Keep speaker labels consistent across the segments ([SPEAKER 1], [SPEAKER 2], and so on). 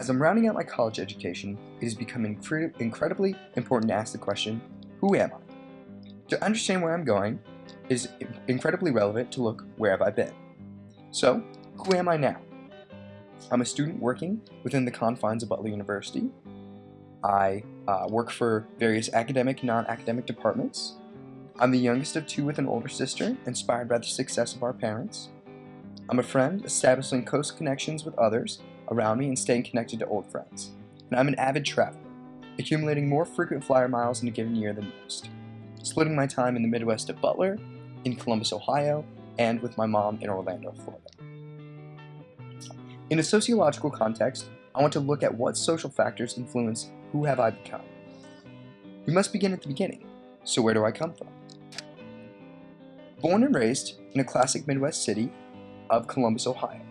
[SPEAKER 1] As I'm rounding out my college education, it has become incredibly important to ask the question, who am I? To understand where I'm going, it is incredibly relevant to look where have I been. So, who am I now? I'm a student working within the confines of Butler University. I work for various academic and non-academic departments. I'm the youngest of two with an older sister, inspired by the success of our parents. I'm a friend, establishing close connections with others around me and staying connected to old friends. And I'm an avid traveler, accumulating more frequent flyer miles in a given year than most, splitting my time in the Midwest at Butler, in Columbus, Ohio, and with my mom in Orlando, Florida. In a sociological context, I want to look at what social factors influence who have I become. We must begin at the beginning. So where do I come from? Born and raised in a classic Midwest city of Columbus, Ohio.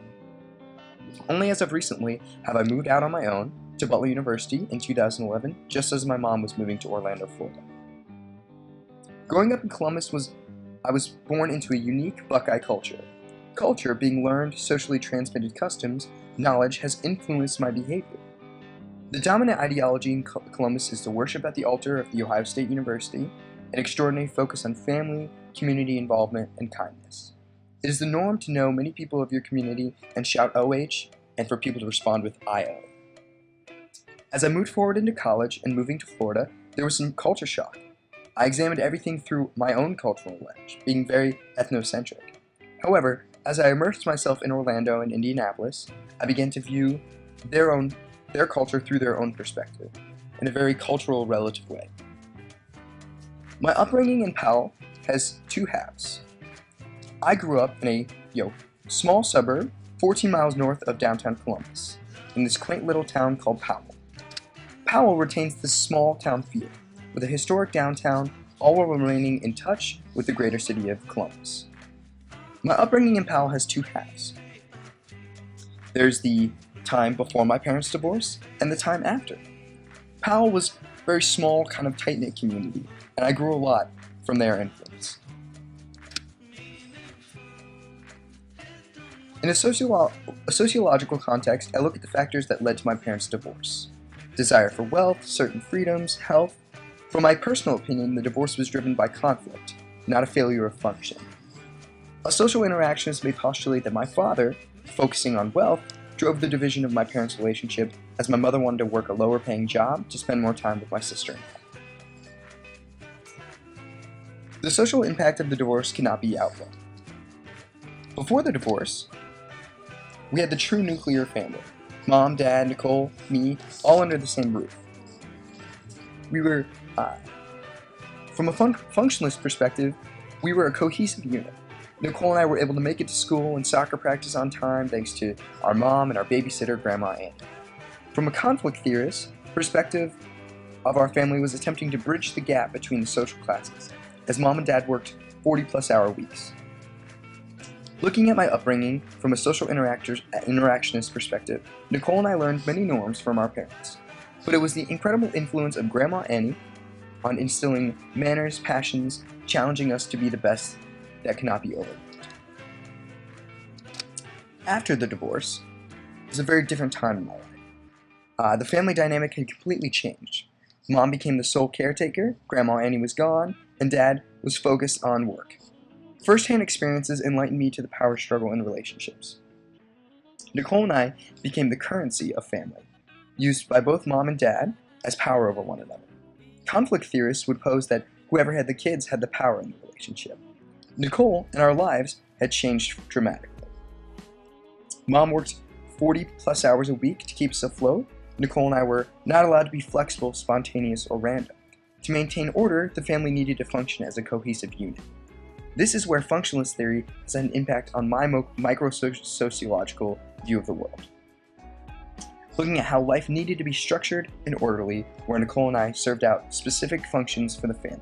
[SPEAKER 1] Only as of recently have I moved out on my own to Butler University in 2011, just as my mom was moving to Orlando, Florida. Growing up in Columbus, I was born into a unique Buckeye culture. Culture, being learned, socially transmitted customs, knowledge, has influenced my behavior. The dominant ideology in Columbus is to worship at the altar of The Ohio State University, an extraordinary focus on family, community involvement, and kindness. It is the norm to know many people of your community and shout OH, and for people to respond with IO. As I moved forward into college and moving to Florida, there was some culture shock. I examined everything through my own cultural lens, being very ethnocentric. However, as I immersed myself in Orlando and Indianapolis, I began to view their culture through their own perspective, in a very cultural, relative way. My upbringing in Powell has two halves. I grew up in a small suburb 14 miles north of downtown Columbus, in this quaint little town called Powell. Powell retains this small town feel, with a historic downtown, all while remaining in touch with the greater city of Columbus. My upbringing in Powell has two halves. There's the time before my parents' divorce and the time after. Powell was a very small, kind of tight-knit community, and I grew a lot from their influence. In a sociological context, I look at the factors that led to my parents' divorce. Desire for wealth, certain freedoms, health. From my personal opinion, the divorce was driven by conflict, not a failure of function. A social interactionist may postulate that my father, focusing on wealth, drove the division of my parents' relationship, as my mother wanted to work a lower-paying job to spend more time with my sister. The social impact of the divorce cannot be outlined. Before the divorce, we had the true nuclear family. Mom, Dad, Nicole, me, all under the same roof. We were, from a functionalist perspective, we were a cohesive unit. Nicole and I were able to make it to school and soccer practice on time thanks to our mom and our babysitter, Grandma Annie. From a conflict theorist perspective of our family was attempting to bridge the gap between the social classes, as Mom and Dad worked 40-plus hour weeks. Looking at my upbringing from a social interactionist perspective, Nicole and I learned many norms from our parents, but it was the incredible influence of Grandma Annie on instilling manners, passions, challenging us to be the best that cannot be overlooked. After the divorce, it was a very different time in my life. The family dynamic had completely changed. Mom became the sole caretaker, Grandma Annie was gone, and Dad was focused on work. First-hand experiences enlightened me to the power struggle in relationships. Nicole and I became the currency of family, used by both Mom and Dad as power over one another. Conflict theorists would pose that whoever had the kids had the power in the relationship. Nicole and our lives had changed dramatically. Mom worked 40-plus hours a week to keep us afloat. Nicole and I were not allowed to be flexible, spontaneous, or random. To maintain order, the family needed to function as a cohesive unit. This is where functionalist theory has had an impact on my micro-sociological view of the world. Looking at how life needed to be structured and orderly, where Nicole and I served out specific functions for the family.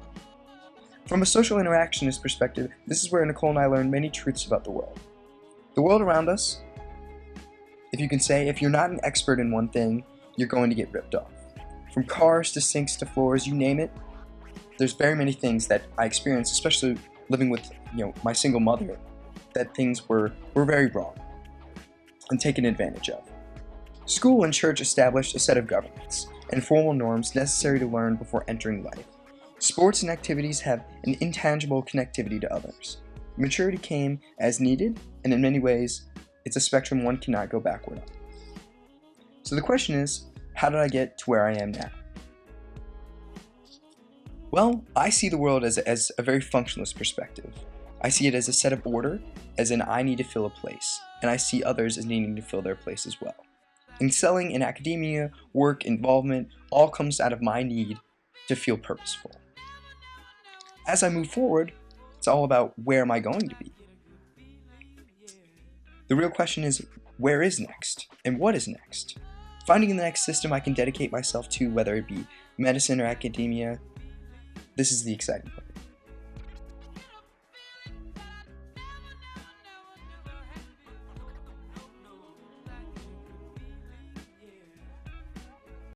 [SPEAKER 1] From a social interactionist perspective, this is where Nicole and I learned many truths about the world. The world around us, if you're not an expert in one thing, you're going to get ripped off. From cars to sinks to floors, you name it, there's very many things that I experienced, especially living with my single mother, that things were very wrong and taken advantage of. School and church established a set of governance and formal norms necessary to learn before entering life. Sports and activities have an intangible connectivity to others. Maturity came as needed, and in many ways, it's a spectrum one cannot go backward on. So the question is, how did I get to where I am now? Well, I see the world as a very functionalist perspective. I see it as a set of order, as in I need to fill a place, and I see others as needing to fill their place as well. Excelling in academia, work, involvement, all comes out of my need to feel purposeful. As I move forward, it's all about where am I going to be? The real question is, where is next? And what is next? Finding the next system I can dedicate myself to, whether it be medicine or academia, this is the exciting part.